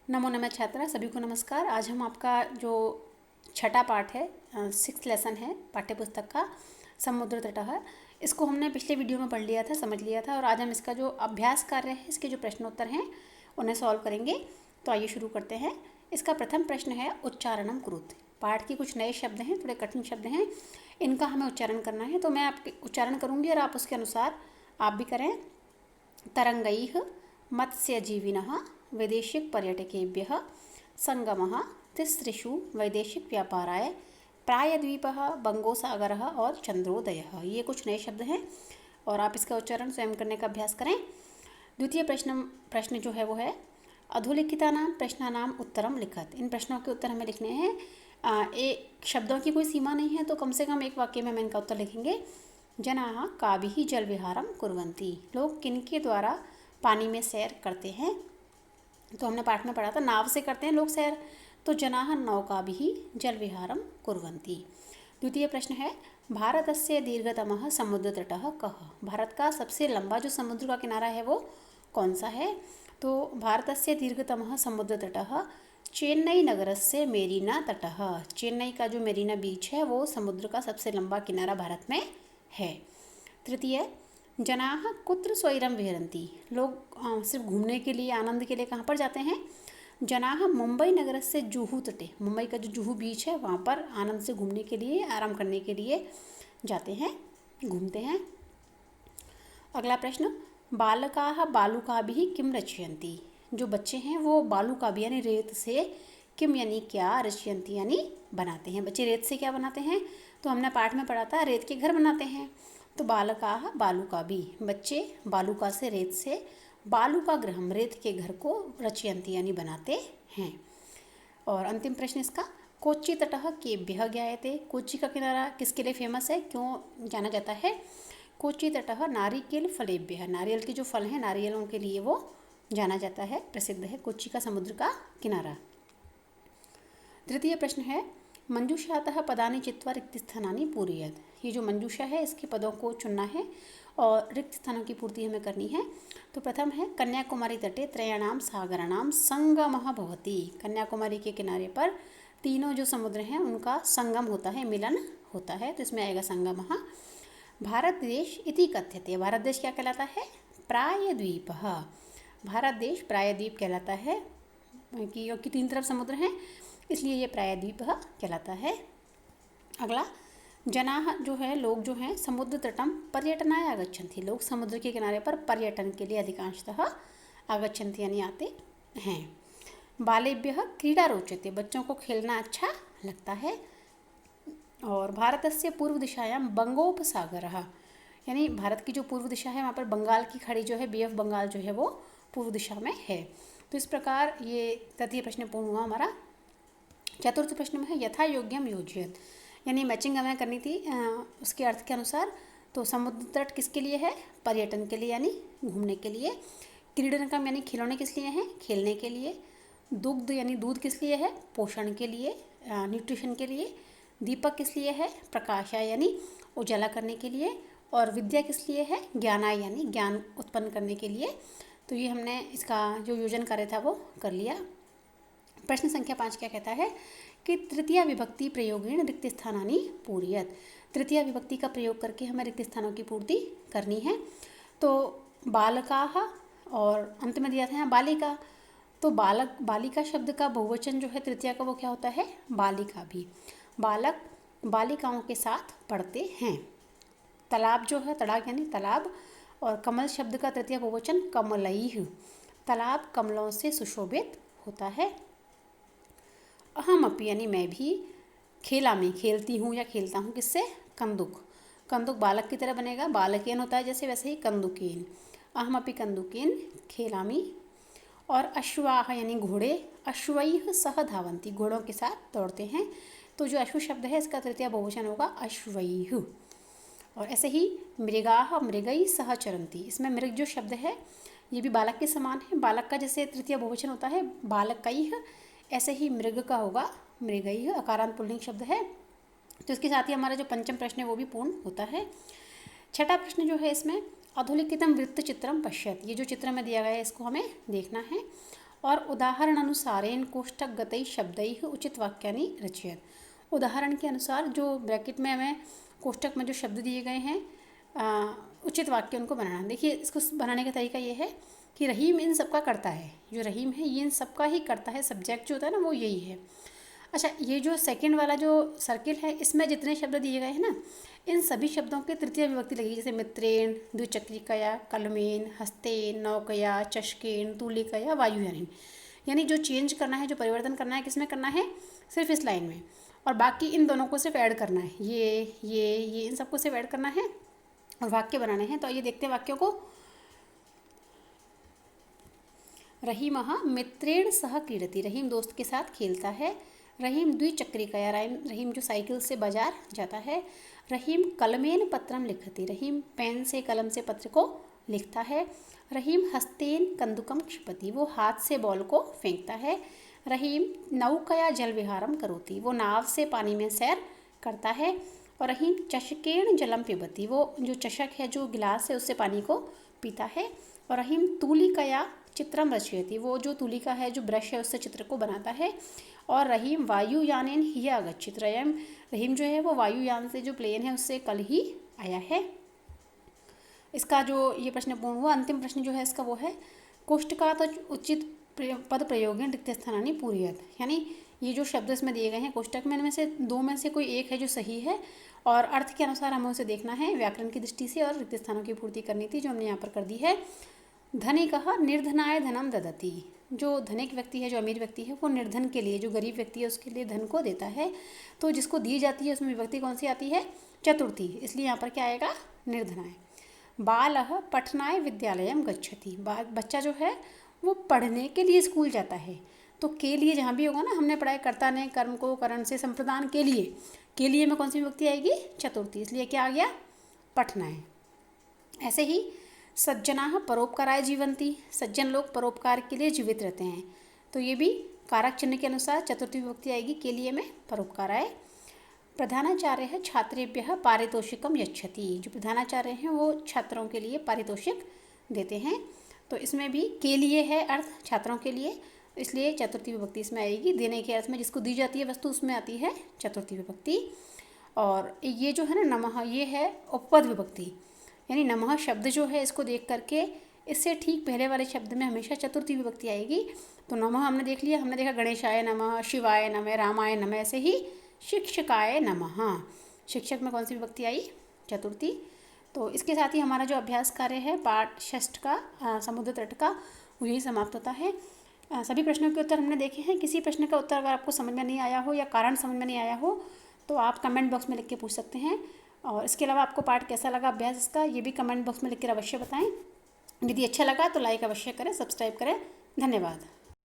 नमो नमः छात्रा, सभी को नमस्कार। आज हम आपका जो छठा पाठ है, 6th लेसन है पाठ्यपुस्तक का समुद्र तटः, इसको हमने पिछले वीडियो में पढ़ लिया था, समझ लिया था। और आज हम इसका जो अभ्यास कार्य है, इसके जो प्रश्नोत्तर हैं उन्हें सॉल्व करेंगे। तो आइए शुरू करते हैं। इसका प्रथम प्रश्न है उच्चारणम कुरुत। पाठ के कुछ नए शब्द हैं, थोड़े कठिन शब्द हैं, इनका हमें उच्चारण करना है। तो मैं आपके उच्चारण करूँगी और आप उसके अनुसार आप भी करें। तरंगैः मत्स्यजीविनः वैदेशिकपर्यटकेभ्यः संगमः तिसृषु वैदेशिकव्यापाराय प्रायद्वीपः बंगोसागरः और चंद्रोदयः। ये कुछ नए शब्द हैं और आप इसका उच्चारण स्वयं करने का अभ्यास करें। द्वितीय प्रश्न जो है वो है अधोलिखितानां प्रश्नानां उत्तरम लिखत। इन प्रश्नों के उत्तर हमें लिखने हैं। एक शब्दों की कोई सीमा नहीं है, तो कम से कम एक वाक्य में हम इनका उत्तर लिखेंगे। जनाः काभिः जलविहारं कुर्वन्ति। लोग किनके द्वारा पानी में सैर करते हैं। तो हमने पाठ में पढ़ा था नाव से करते हैं लोग सैर, तो जनाः नौकाभिः जलविहारं कुर्वन्ति। द्वितीय प्रश्न है भारतस्य दीर्घतमः समुद्रतटः कः। भारत का सबसे लंबा जो समुद्र का किनारा है वो कौन सा है। तो भारतस्य दीर्घतमः समुद्रतटः चेन्नई नगरस्य मेरीना तटः। चेन्नई का जो मेरीना बीच है वो समुद्र का सबसे लंबा किनारा भारत में है। तृतीय जनाः कुत्र स्वैरं विहरन्ति। लोग सिर्फ घूमने के लिए, आनंद के लिए कहाँ पर जाते हैं। जनाः मुंबई नगरस्य जुहू तटे। मुंबई का जो जुहू बीच है वहाँ पर आनंद से घूमने के लिए, आराम करने के लिए जाते हैं, घूमते हैं। अगला प्रश्न बालकाः बालुकाभिः किं रचयन्ति। जो बच्चे हैं वो बालुकाभिः यानी रेत से किम यानी क्या, रचयन्ति यानी बनाते हैं। बच्चे रेत से क्या बनाते हैं। तो हमने पाठ में पढ़ा था रेत के घर बनाते हैं। तो बालकाः बालुकाभिः, बच्चे बालुका से, रेत से, बालुका गृहम रेत के घर को रचयन्ति यानी बनाते हैं। और अंतिम प्रश्न इसका कोच्चि तटः केभ्यः ज्ञायते। कोच्चि का किनारा किसके लिए फेमस है, क्यों जाना जाता है। कोच्चि तटः नारिकेल फलेभ्यः। नारियल के जो फल हैं, नारियलों के लिए वो जाना जाता है, प्रसिद्ध है कोच्चि का समुद्र का किनारा। तृतीय प्रश्न है मंजूषातः पदानि चित्वा रिक्त स्थानानि पूरयेत्। ये जो मंजूषा है इसके पदों को चुनना है और रिक्त स्थानों की पूर्ति हमें करनी है। तो प्रथम है कन्याकुमारी तटे त्रयाणां सागराणां संगमः भवति। कन्याकुमारी के किनारे पर तीनों जो समुद्र हैं उनका संगम होता है, मिलन होता है, तो इसमें आएगा संगमः। भारत देश इति कथ्यते। भारत देश क्या कहलाता है, प्रायद्वीपः। भारत देश प्रायद्वीप कहलाता है क्योंकि तीन तरफ समुद्र हैं, इसलिए ये प्रायद्वीपः कहलाता है। अगला जनाः जो है, लोग जो हैं समुद्र तटम पर्यटनाय आगच्छन्ति। लोग समुद्र के किनारे पर पर्यटन के लिए अधिकांशतः आगच्छन्ति यानी आते हैं। बालेभ्यः क्रीडा रोचते। बच्चों को खेलना अच्छा लगता है। और भारतस्य पूर्व दिशायां बंगोपसागरः, यानी भारत की जो पूर्व दिशा है वहाँ पर बंगाल की खाड़ी जो है, बे ऑफ बंगाल जो है वो पूर्व दिशा में है। तो इस प्रकार ये तृतीय प्रश्न पूर्ण हुआ हमारा। चतुर्थ प्रश्न में है यथा योग्यम योजयेत्, यानी मैचिंग हमें करनी थी उसके अर्थ के अनुसार। तो समुद्र तट किसके लिए है, पर्यटन के लिए यानी घूमने के लिए। क्रीडनकम यानी खिलौने किस लिए हैं, खेलने के लिए। दुग्ध यानी दूध किस लिए है, पोषण के लिए, न्यूट्रिशन के लिए। दीपक किस लिए है, प्रकाशाय यानी उजाला करने के लिए। और विद्या किस लिए है, ज्ञानाय यानी ज्ञान उत्पन्न करने के लिए। तो ये हमने इसका जो योजन कार्य था वो कर लिया। प्रश्न संख्या 5 क्या कहता है कि तृतीया विभक्ति प्रयोगेण रिक्त स्थानानि पूरयेत्। तृतीया विभक्ति का प्रयोग करके हमें रिक्त स्थानों की पूर्ति करनी है। तो बालकाः और अंत में दिया था यहाँ बालिका। तो बालक, बालिका शब्द का बहुवचन जो है तृतीया का वो क्या होता है, बालिका भी। बालक बालिकाओं के साथ पढ़ते हैं। तालाब जो है, तड़ाग यानी तालाब। और कमल शब्द का तृतीय बहुवचन कमलैः। तालाब कमलों से सुशोभित होता है। अहमपि यानी मैं भी, खेला में खेलती हूँ या खेलता हूँ, किससे, कंदुक। कंदुक बालक की तरह बनेगा, बालकेन होता है जैसे, वैसे ही कंदुकेन। अहमपि कंदुकेन खेलामि। और अश्वाः यानी घोड़े, अश्वैः सह धावन्ति, घोड़ों के साथ दौड़ते हैं। तो जो अश्व शब्द है इसका तृतीय बहुवचन होगा अश्वैः। और ऐसे ही मृगाः मृगैः सह चरन्ति। इसमें मृग जो शब्द है ये भी बालक के समान है। बालक का जैसे तृतीय बहुवचन होता है बालकैः, ऐसे ही मृग का होगा मृगैः, अकारांत पुल्लिंग शब्द है। तो इसके साथ ही हमारा जो पंचम प्रश्न है वो भी पूर्ण होता है। छठा प्रश्न जो है इसमें अधोलिखितम वृत्त चित्रम पश्यत। ये जो चित्र में दिया गया है इसको हमें देखना है और उदाहरणानुसारेण कोष्ठकगतैः शब्दैः उचित वाक्यानि रचयेत्। उदाहरण के अनुसार जो ब्रैकेट में हमें कोष्ठक में जो शब्द दिए गए हैं उचित वाक्य उनको बनाना। देखिए इसको बनाने का तरीका ये है कि रहीम इन सबका करता है, जो रहीम है ये इन सबका ही करता है, सब्जेक्ट जो होता है ना वो यही है। अच्छा, ये जो सेकंड वाला जो सर्किल है इसमें जितने शब्द दिए गए हैं ना इन सभी शब्दों के तृतीय विभक्ति लगेगी, जैसे मित्रेण, द्विचक्रिकया, कलमेन, हस्तेन, नौकया, चषकेन, तूलिकया, वायुयानेन। यानी जो चेंज करना है, जो परिवर्तन करना है किस में करना है, सिर्फ इस लाइन में, और बाकी इन दोनों को सिर्फ ऐड करना है, ये इन सबको सिर्फ ऐड करना है और वाक्य बनाने हैं। तो आइए देखते हैं वाक्यों को। रहीमः मित्रेण सह क्रीडति, रहीम दोस्त के साथ खेलता है। रहीम द्विचक्रिकया, रहीम जो साइकिल से बाजार जाता है। रहीम कलमेन पत्रम लिखति, रहीम पेन से कलम से पत्र को लिखता है। रहीम हस्तेन कंदुकम क्षिपति, वो हाथ से बॉल को फेंकता है। रहीम नौकया जल विहारम करोति, वो नाव से पानी में सैर करता है। और रहीम चषकेण जलम पिबति, वो जो चषक है जो गिलास है उससे पानी को पीता है। और रहीम तूलिकया चित्रम रचयति, वो जो तूलिका है जो ब्रश है उससे चित्र को बनाता है। और रहीम वायुयानेन ह्यः अगच्छत्, रहीम जो है वो वायुयान से, जो प्लेन है उससे कल ही आया है। इसका जो ये प्रश्न पूर्ण हुआ। अंतिम प्रश्न जो है इसका वो है कोष्ठकात् उचित पद प्रयोगेन रिक्त स्थानानि पूरयेत्, यानी ये जो शब्द इसमें दिए गए हैं कोष्ठक में इनमें से दो में से कोई एक है जो सही है और अर्थ के अनुसार हमें उसे देखना है व्याकरण की दृष्टि से, और रिक्त स्थानों की पूर्ति करनी थी जो हमने यहाँ पर कर दी है। धनिकः निर्धनाय धनम ददति, जो धनिक व्यक्ति है, जो अमीर व्यक्ति है, वो निर्धन के लिए, जो गरीब व्यक्ति है उसके लिए धन को देता है। तो जिसको दी जाती है उसमें विभक्ति कौन सी आती है, चतुर्थी, इसलिए यहाँ पर क्या आएगा, निर्धनाय। बालः पठनाय विद्यालयम गच्छति, बच्चा जो है वो पढ़ने के लिए स्कूल जाता है। तो के लिए जहाँ भी होगा ना, हमने पढ़ाई कर्ता ने कर्म को करण से संप्रदान के लिए में कौन सी विभक्ति आएगी, चतुर्थी, इसलिए क्या आ गया, पठनाय। ऐसे ही सज्जनाः परोपकाराय जीवन्ति, सज्जन लोग परोपकार के लिए जीवित रहते हैं। तो ये भी कारक चिन्ह के अनुसार चतुर्थी विभक्ति आएगी के लिए में परोपकाराय। प्रधानाचार्यः छात्रेभ्यः पारितोषिकम यच्छति, जो प्रधानाचार्य हैं वो छात्रों के लिए पारितोषिक देते हैं। तो इसमें भी के लिए है अर्थ, छात्रों के लिए, इसलिए चतुर्थी विभक्ति इसमें आएगी। देने के अर्थ में जिसको दी जाती है वस्तु उसमें आती है चतुर्थी विभक्ति। और ये जो है ना नमः, ये है उपपद विभक्ति, यानी नमः शब्द जो है इसको देख करके इससे ठीक पहले वाले शब्द में हमेशा चतुर्थी विभक्ति आएगी। तो नमः हमने देख लिया, हमने देखा गणेशाय नमः, शिवाय नमः, रामाय नमः, ऐसे ही शिक्षकाय नमः, शिक्षक में कौन सी विभक्ति आई, चतुर्थी। तो इसके साथ ही हमारा जो अभ्यास कार्य है पाठ 6 का समुद्र तट का वो यही समाप्त होता है। सभी प्रश्नों के उत्तर हमने देखे हैं। किसी प्रश्न का उत्तर अगर आपको समझ में नहीं आया हो या कारण समझ में नहीं आया हो तो आप कमेंट बॉक्स में लिख के पूछ सकते हैं। और इसके अलावा आपको पाठ कैसा लगा अभ्यास इसका, ये भी कमेंट बॉक्स में लिख कर अवश्य बताएं। यदि अच्छा लगा तो लाइक अवश्य करें, सब्सक्राइब करें। धन्यवाद।